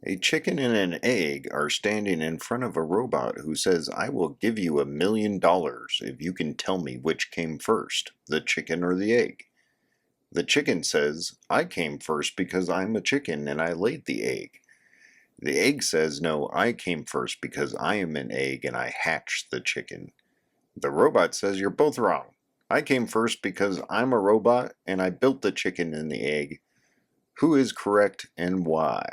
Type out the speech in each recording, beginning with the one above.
A chicken and an egg are standing in front of a robot who says, "I will give you $1 million if you can tell me which came first, the chicken or the egg." The chicken says, "I came first because I'm a chicken and I laid the egg." The egg says, "No, I came first because I am an egg and I hatched the chicken." The robot says, "You're both wrong. I came first because I'm a robot and I built the chicken and the egg. Who is correct and why?"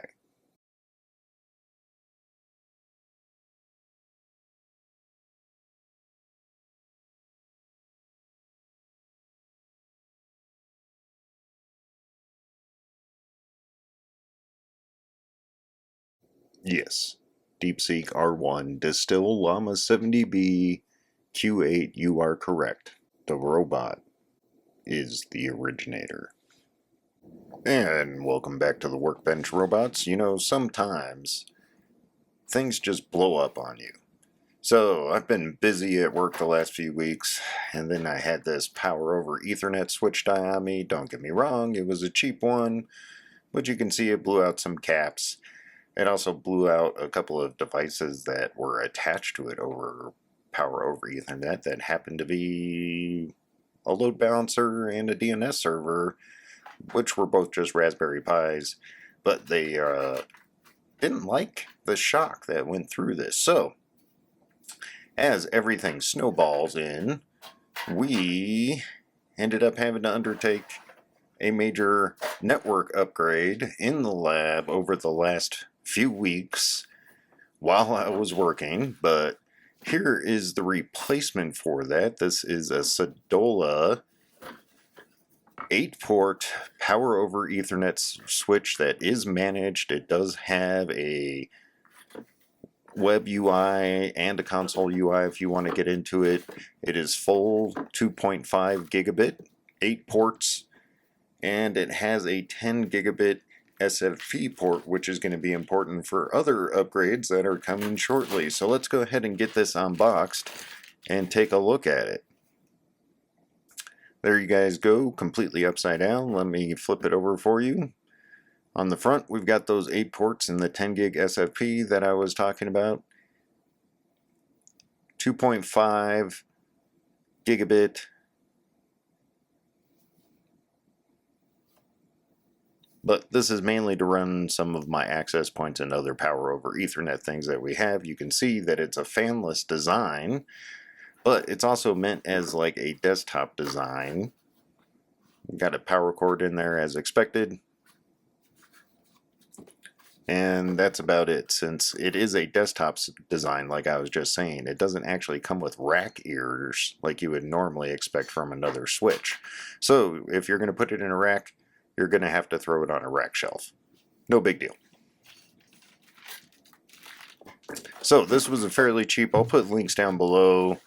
Yes. Deepseek R1 Distill Llama 70B Q8, you are correct. The robot is the originator. And welcome back to the Workbench robots. You know, sometimes things just blow up on you. So I've been busy at work the last few weeks, and then I had this power over Ethernet switch die on me. Don't get me wrong, it was a cheap one, but you can see it blew out some caps. It also blew out a couple of devices that were attached to it over power over Ethernet that happened to be a load balancer and a DNS server, which were both just Raspberry Pis, but they didn't like the shock that went through this. So, as everything snowballs in, we ended up having to undertake a major network upgrade in the lab over the last few weeks while I was working, but here is the replacement for that. This is a Sodola 8-port power over Ethernet switch that is managed. It does have a web UI and a console UI if you want to get into it. It is full 2.5 gigabit, 8 ports, and it has a 10 gigabit SFP port, which is going to be important for other upgrades that are coming shortly. So let's go ahead and get this unboxed and take a look at it. There you guys go, completely upside down. Let me flip it over for you. On the front, we've got those 8 ports and the 10 gig SFP that I was talking about. 2.5 gigabit. But this is mainly to run some of my access points and other power over Ethernet things that we have. You can see that it's a fanless design, but it's also meant as like a desktop design. We've got a power cord in there as expected. And that's about it. Since it is a desktop design, like I was just saying, it doesn't actually come with rack ears like you would normally expect from another switch. So if you're going to put it in a rack, you're going to have to throw it on a rack shelf. No big deal. So this was a fairly cheap, I'll put links down below,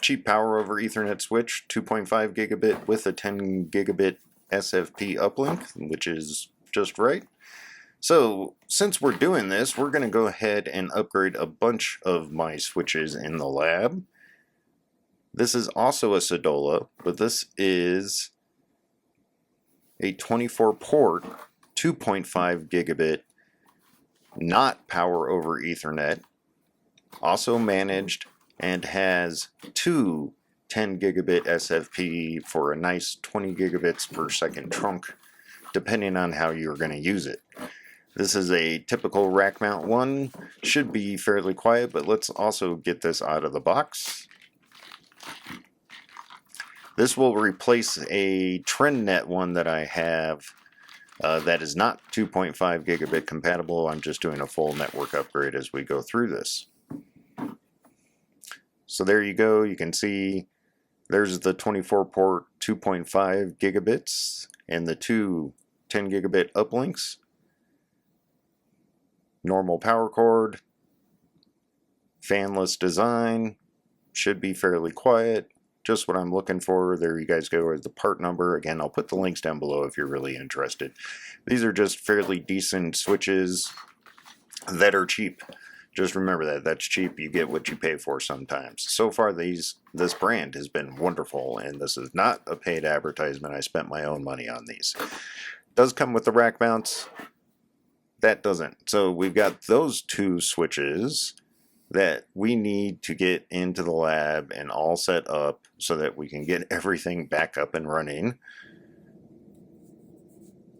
cheap power over Ethernet switch, 2.5 gigabit with a 10 gigabit SFP uplink, which is just right. So since we're doing this, we're going to go ahead and upgrade a bunch of my switches in the lab. This is also a Sodola, but this is a 24 port 2.5 gigabit, not power over Ethernet, also managed, and has two 10 gigabit SFP for a nice 20 gigabits per second trunk, depending on how you're going to use it. This is a typical rack mount one, should be fairly quiet, but let's also get this out of the box. This will replace a TrendNet one that I have that is not 2.5 gigabit compatible. I'm just doing a full network upgrade as we go through this. So there you go. You can see there's the 24 port 2.5 gigabits and the two 10 gigabit uplinks. Normal power cord, fanless design, should be fairly quiet. Just what I'm looking for. There you guys go with the part number. Again, I'll put the links down below if you're really interested. These are just fairly decent switches that are cheap. Just remember that. That's cheap. You get what you pay for sometimes. So far, this brand has been wonderful, and this is not a paid advertisement. I spent my own money on these. It does come with the rack mounts. that doesn't. So we've got those two switches that we need to get into the lab and all set up so that we can get everything back up and running.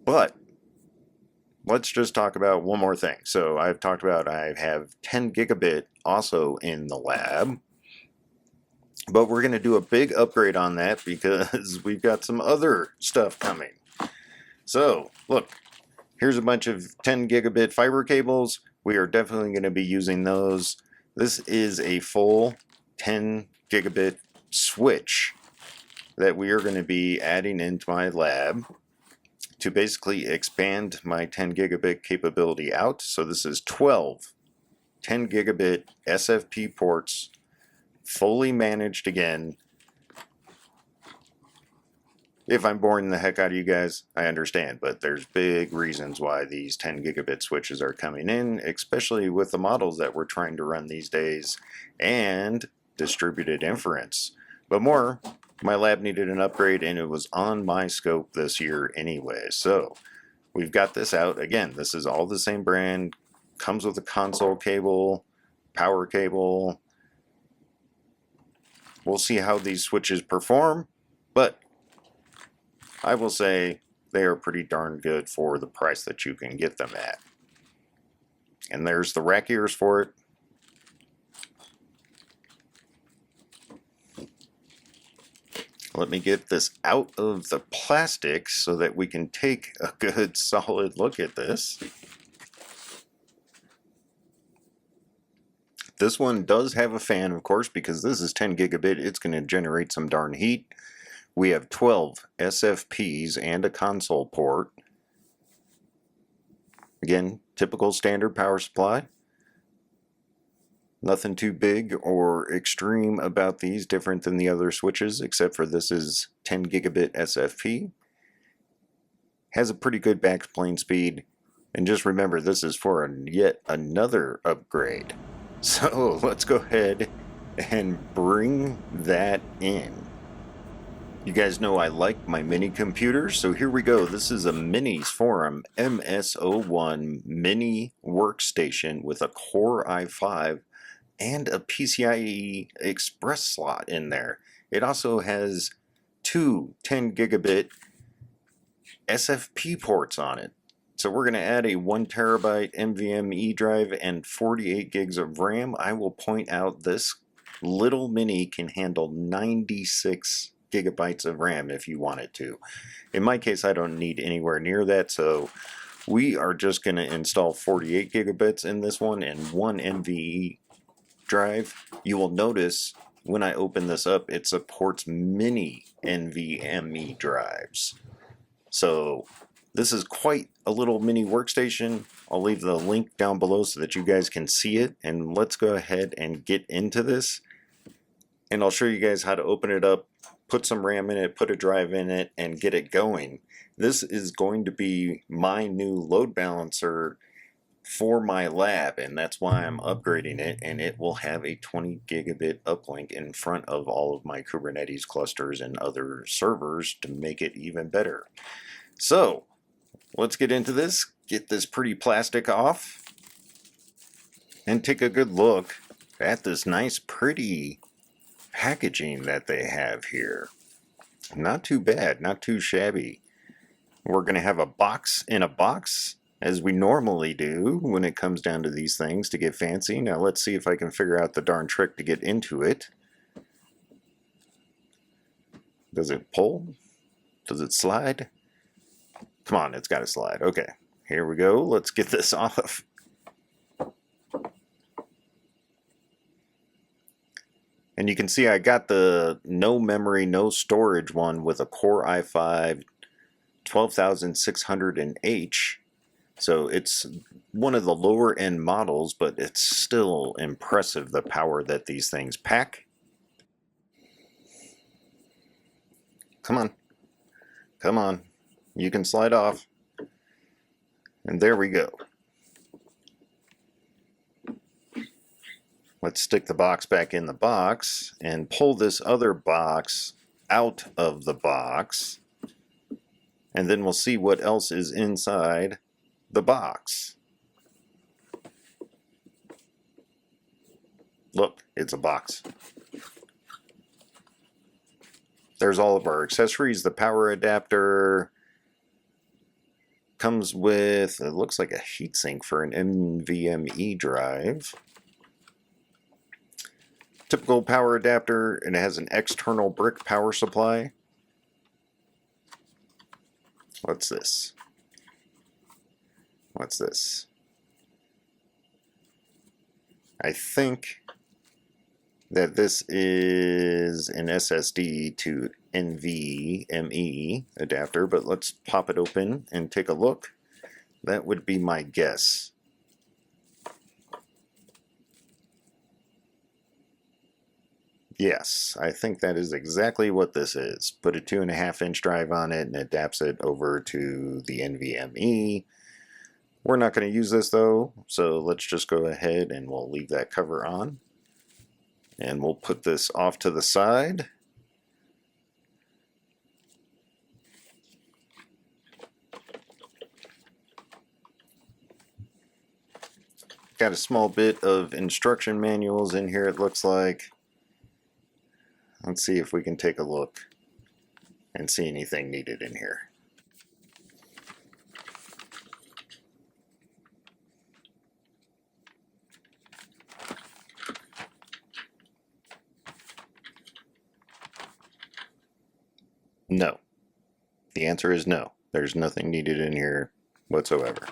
But let's just talk about one more thing. So I've talked about I have 10 gigabit also in the lab, but we're going to do a big upgrade on that because we've got some other stuff coming. So look, here's a bunch of 10 gigabit fiber cables. We are definitely going to be using those. This is a full 10 gigabit switch that we are going to be adding into my lab to basically expand my 10 gigabit capability out. So this is 12 10 gigabit SFP ports, fully managed again. If I'm boring the heck out of you guys, I understand, but there's big reasons why these 10 gigabit switches are coming in, especially with the models that we're trying to run these days and distributed inference. But more, my lab needed an upgrade and it was on my scope this year anyway. So we've got this out. Again, this is all the same brand, comes with a console cable, power cable. We'll see how these switches perform, but I will say they are pretty darn good for the price that you can get them at. And there's the rack ears for it. Let me get this out of the plastic so that we can take a good solid look at this. This one does have a fan, of course, because this is 10 gigabit. It's going to generate some darn heat. We have 12 SFPs and a console port. Again, typical standard power supply. Nothing too big or extreme about these, different than the other switches, except for this is 10 gigabit SFP. Has a pretty good backplane speed. And just remember, this is for yet another upgrade. So let's go ahead and bring that in. You guys know I like my mini computers, so here we go. This is a Minisforum MS-01 mini workstation with a Core i5 and a PCIe Express slot in there. It also has two 10 gigabit SFP ports on it. So we're going to add a 1 terabyte NVMe drive and 48 gigs of RAM. I will point out this little mini can handle 96 gigabytes of RAM if you want it to. In my case, I don't need anywhere near that, so we are just going to install 48 gigabits in this one and one NVMe drive. You will notice when I open this up, it supports mini NVMe drives. So this is quite a little mini workstation. I'll leave the link down below so that you guys can see it, and let's go ahead and get into this. And I'll show you guys how to open it up, put some RAM in it, put a drive in it, and get it going. This is going to be my new load balancer for my lab, and that's why I'm upgrading it, and it will have a 20 gigabit uplink in front of all of my Kubernetes clusters and other servers to make it even better. So let's get into this, get this pretty plastic off, and take a good look at this nice pretty packaging that they have here. Not too bad, not too shabby. We're going to have a box in a box, as we normally do when it comes down to these things to get fancy. Now let's see if I can figure out the darn trick to get into it. Does it pull? Does it slide? Come on, it's got to slide. Okay, here we go. Let's get this off. And you can see I got the no memory, no storage one with a Core i5 12600H. So it's one of the lower end models, but it's still impressive the power that these things pack. Come on. Come on. You can slide off. And there we go. Let's stick the box back in the box and pull this other box out of the box. And then we'll see what else is inside the box. it's a box. There's all of our accessories. The power adapter comes with, it looks like a heatsink for an NVMe drive. Typical power adapter, and it has an external brick power supply. What's this? What's this? I think that this is an SSD to NVMe adapter, but let's pop it open and take a look. That would be my guess. Yes, I think that is exactly what this is. Put a 2.5-inch drive on it and it adapts it over to the NVMe. We're not going to use this though, so let's just go ahead and we'll leave that cover on. And we'll put this off to the side. Got a small bit of instruction manuals in here, it looks like. Let's see if we can take a look and see anything needed in here. No. The answer is no. There's nothing needed in here whatsoever.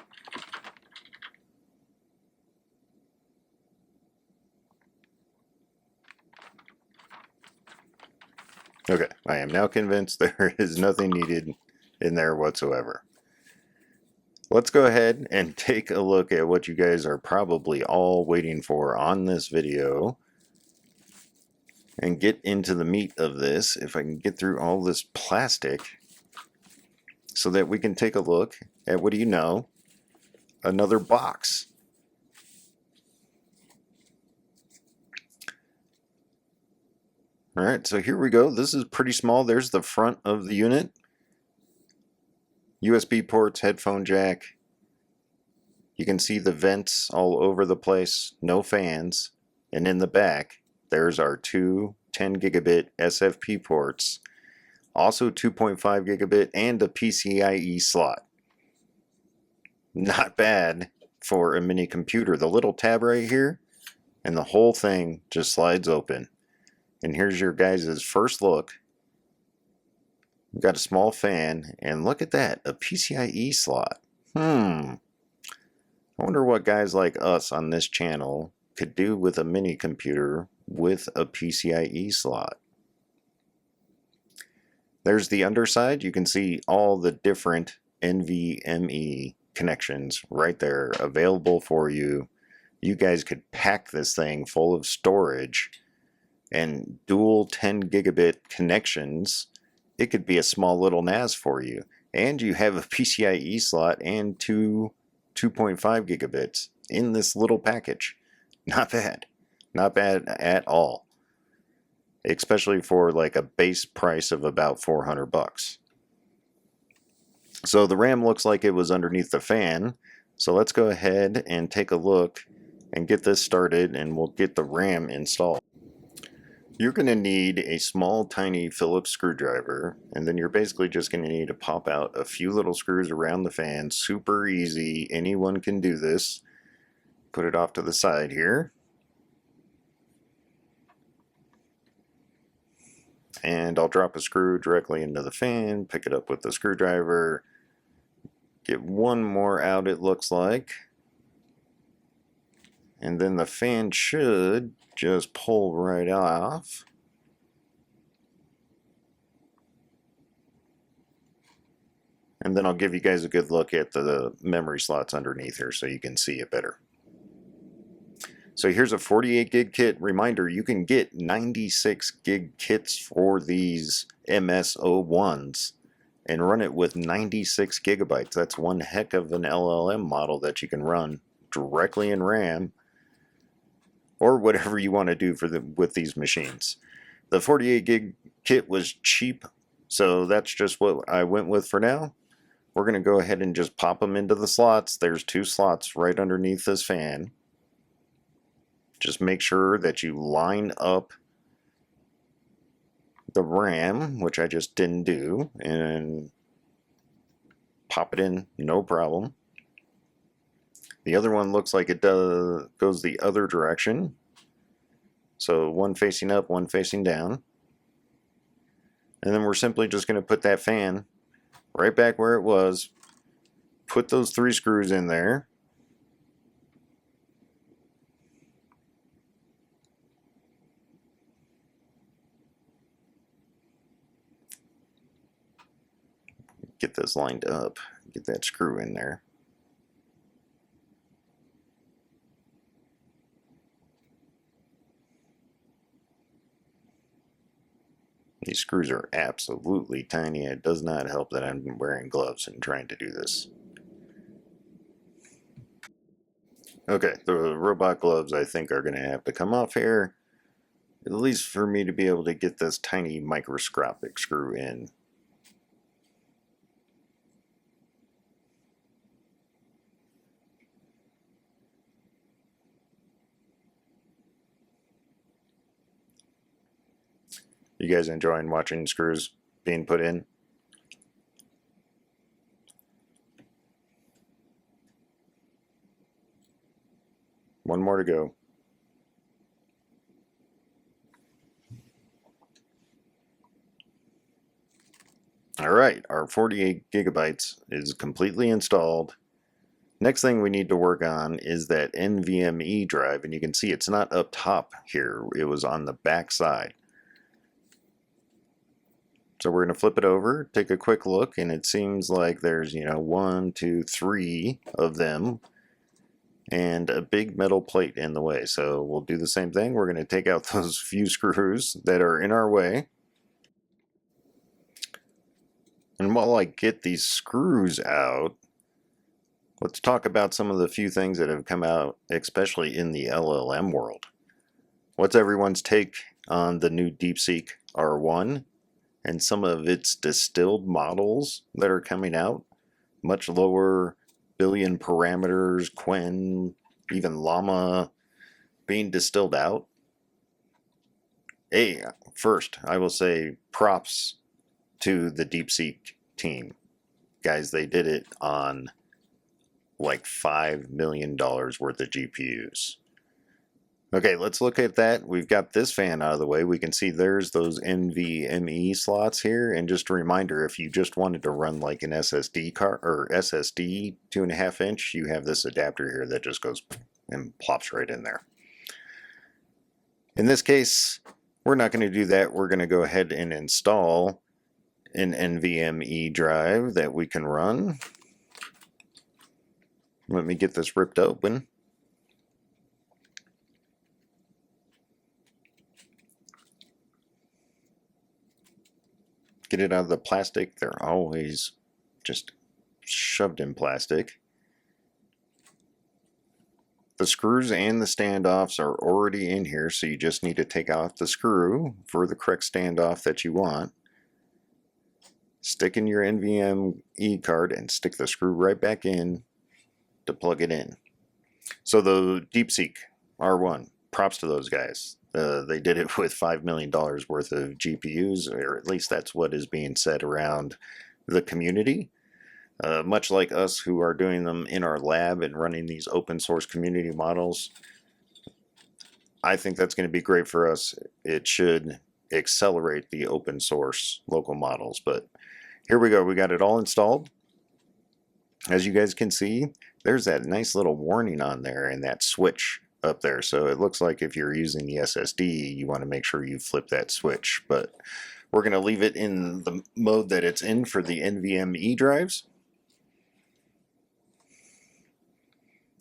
Okay, I am now convinced there is nothing needed in there whatsoever. Let's go ahead and take a look at what you guys are probably all waiting for on this video and get into the meat of this, if I can get through all this plastic, so that we can take a look at, what do you know, another box. Alright, so here we go. This is pretty small. There's the front of the unit. USB ports, headphone jack. You can see the vents all over the place, no fans. And in the back, there's our two 10 gigabit SFP ports, also 2.5 gigabit and a PCIe slot. Not bad for a mini computer. The little tab right here, and the whole thing just slides open. And here's your guys' first look. We've got a small fan, and look at that, a PCIe slot. I wonder what guys like us on this channel could do with a mini computer with a PCIe slot. There's the underside. You can see all the different NVMe connections right there available for you. You guys could pack this thing full of storage and dual 10 gigabit connections. It could be a small little NAS for you. And you have a PCIe slot and two 2.5 gigabits in this little package. Not bad. Not bad at all. Especially for like a base price of about $400. So the RAM looks like it was underneath the fan. So let's go ahead and take a look and get this started, and we'll get the RAM installed. You're going to need a small tiny Phillips screwdriver, and then you're basically just going to need to pop out a few little screws around the fan. Super easy. Anyone can do this. Put it off to the side here. And I'll drop a screw directly into the fan, pick it up with the screwdriver, get one more out, it looks like. And then the fan should just pull right off. And then I'll give you guys a good look at the memory slots underneath here so you can see it better. So here's a 48 gig kit. Reminder, you can get 96 gig kits for these MS-01s and run it with 96 gigabytes. That's one heck of an LLM model that you can run directly in RAM, or whatever you want to do with these machines. The 48 gig kit was cheap, so that's just what I went with for now. We're going to go ahead and just pop them into the slots. There's two slots right underneath this fan. Just make sure that you line up the RAM, which I just didn't do, and pop it in, no problem. The other one looks like it goes the other direction. So one facing up, one facing down. And then we're simply just going to put that fan right back where it was. Put those 3 screws in there. Get this lined up. Get that screw in there. These screws are absolutely tiny. It does not help that I'm wearing gloves and trying to do this. Okay, the robot gloves I think are going to have to come off here, at least for me to be able to get this tiny microscopic screw in. You guys enjoying watching screws being put in? One more to go. Alright, our 48 gigabytes is completely installed. Next thing we need to work on is that NVMe drive, and you can see it's not up top here. It was on the back side. So we're going to flip it over, take a quick look, and it seems like there's, 1, 2, 3 of them, and a big metal plate in the way. So we'll do the same thing. We're going to take out those few screws that are in our way. And while I get these screws out, let's talk about some of the few things that have come out, especially in the LLM world. What's everyone's take on the new Deepseek R1 and some of its distilled models that are coming out? Much lower billion parameters, Quen, even Llama being distilled out. Hey, first, I will say props to the Deepseek team. Guys, they did it on like $5 million worth of GPUs. Okay, let's look at that. We've got this fan out of the way. We can see there's those NVMe slots here. And just a reminder, if you just wanted to run like an SSD card or SSD 2.5 inch, you have this adapter here that just goes and plops right in there. In this case, we're not going to do that. We're going to go ahead and install an NVMe drive that we can run. Let me get this ripped open. Get it out of the plastic. They're always just shoved in plastic. The screws and the standoffs are already in here, so you just need to take off the screw for the correct standoff that you want. Stick in your NVMe card and stick the screw right back in to plug it in. So the Deepseek R1, props to those guys. They did it with $5 million worth of GPUs, or at least that's what is being said around the community. Much like us who are doing them in our lab and running these open source community models, I think that's going to be great for us. It should accelerate the open source local models. But here we go. We got it all installed. As you guys can see, there's that nice little warning on there and that switch up there. So it looks like if you're using the SSD, you want to make sure you flip that switch. But we're going to leave it in the mode that it's in for the NVMe drives.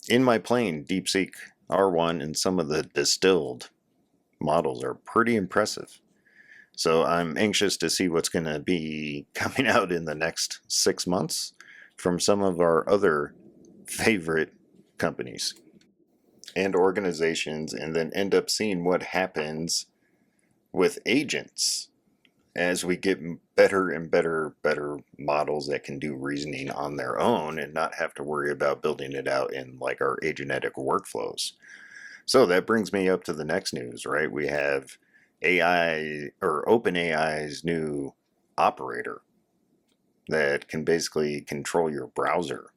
In my plain Deepseek R1 and some of the distilled models are pretty impressive. So I'm anxious to see what's going to be coming out in the next 6 months from some of our other favorite companies and organizations, and then end up seeing what happens with agents as we get better and better models that can do reasoning on their own and not have to worry about building it out in like our agentic workflows. So that brings me up to the next news, right? We have AI, or OpenAI's new operator that can basically control your browser.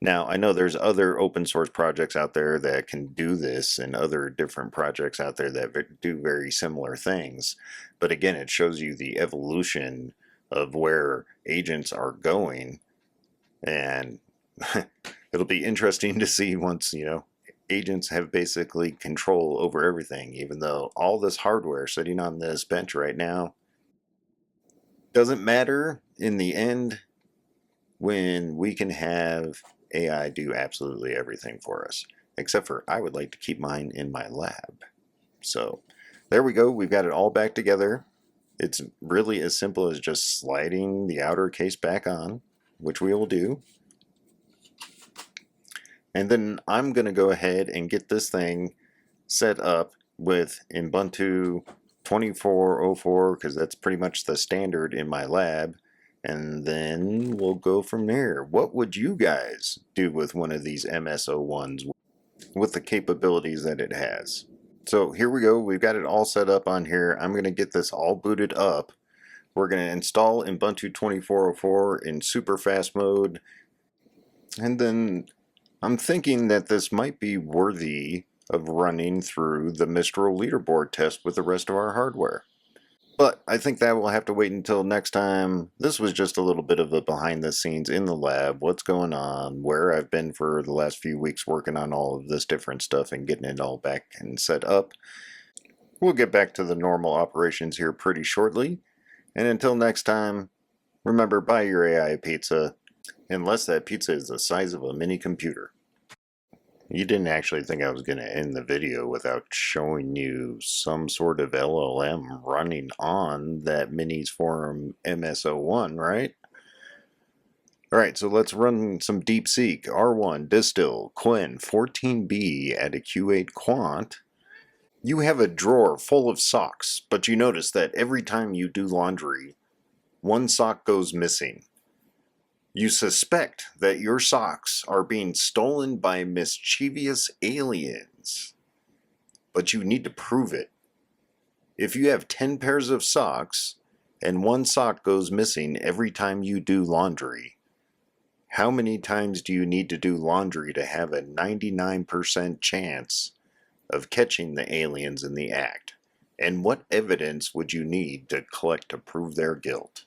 Now, I know there's other open source projects out there that can do this, and other different projects out there that do very similar things. But again, it shows you the evolution of where agents are going. And it'll be interesting to see once, agents have basically control over everything, even though all this hardware sitting on this bench right now doesn't matter in the end when we can have AI do absolutely everything for us. Except for I would like to keep mine in my lab. So there we go. We've got it all back together. It's really as simple as just sliding the outer case back on, which we will do. And then I'm going to go ahead and get this thing set up with Ubuntu 24.04 because that's pretty much the standard in my lab. And then we'll go from there. What would you guys do with one of these MS-01s with the capabilities that it has? So here we go. We've got it all set up on here. I'm going to get this all booted up. We're going to install Ubuntu 24.04 in super fast mode. And then I'm thinking that this might be worthy of running through the Mistral leaderboard test with the rest of our hardware. But I think that will have to wait until next time. This was just a little bit of a behind the scenes in the lab, what's going on, where I've been for the last few weeks working on all of this different stuff and getting it all back and set up. We'll get back to the normal operations here pretty shortly. And until next time, remember, buy your AI pizza, unless that pizza is the size of a mini computer. You didn't actually think I was going to end the video without showing you some sort of LLM running on that Minisforum MS-01, right? Alright, so let's run some Deepseek, R1, Distill, Quen, 14B at a Q8 Quant. You have a drawer full of socks, but you notice that every time you do laundry, one sock goes missing. You suspect that your socks are being stolen by mischievous aliens, but you need to prove it. If you have 10 pairs of socks and one sock goes missing every time you do laundry, how many times do you need to do laundry to have a 99% chance of catching the aliens in the act? And what evidence would you need to collect to prove their guilt?